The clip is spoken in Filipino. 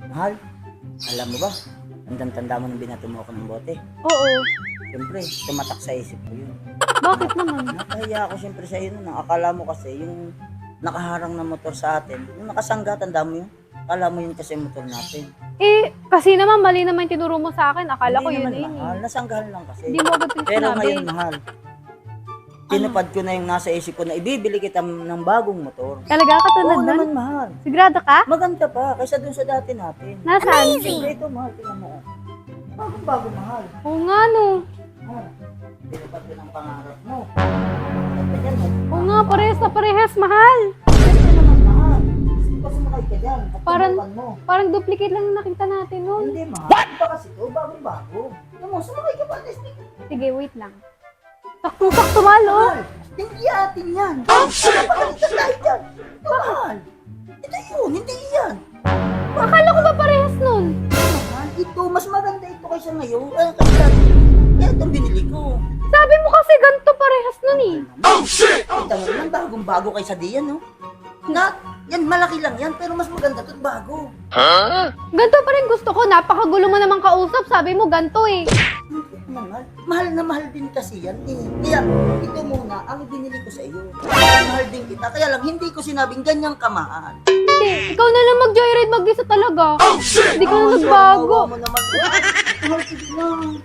Mahal, alam mo ba? Tandang-tanda mo nang binato mo ako ng bote. Oo. Siyempre, tumatak sa isip ko yun. Bakit naman? Nakahiya ako siyempre sa iyo nun. Akala mo kasi yung nakaharang na motor sa atin, yung nakasangga, tanda mo yun? Akala mo yun kasi yung motor natin. Eh, kasi naman mali naman yung tinuro mo sa akin. Akala ko Hindi yun naman mahal, eh. nasanggahan lang kasi. Hindi mo agad yung Pero sinabi. ngayon mahal, tinupad ko na yung nasa isip ko na ibibili kita ng bagong motor. Talaga? Katulad Oo nun? naman mahal. Sigurado ka? Maganda pa kaysa dun sa dati natin. Nasaan? Siyempre ito mahal, tingnan mo. Bagong-bago mahal. Oo nga no. Mahal. Tinupad ko ng pangarap mo. Maganda yan, mahal. Oo nga, parehas na parehas, mahal. Siyempre naman mahal. Gusto ko sumakay ka dyan. At Parang- tubukan mo. Parang duplicate lang yung nakita natin nun. Hindi mahal. Ito kasi ito, bagong-bago. Tingnan mo, sumakay ka pa. Sige, wait lang. Sakto-sakto, mahal, oh. Mahal. Hindi atin yan. Napakalitan tayo dyan. Ito mahal. Ito yun, hindi yan. Akala ko ba parehas nun? Mahal, ito, mas maganda ito kaysa ngayon. Kaysa, kaya itong binili ko. Sabi mo kasi ganito parehas nun eh. Kita mo naman, bagong-bago kaysa diyan, no? Yan, malaki lang yan, pero mas maganda ito bago. Ganito pa rin gusto ko. Napakagulo mo namang kausap. Sabi mo ganito eh. Mahal, mahal na mahal din kasi yan eh. Kaya, ito muna, ang binili ko sa iyo. Mahal din kita, kaya lang hindi ko sinabing ganyang kamahal. Hindi. Ikaw na lang mag-joyride mag-isa talaga. Hindi ka na nagbago. Awa mo naman. Mahal, sige lang.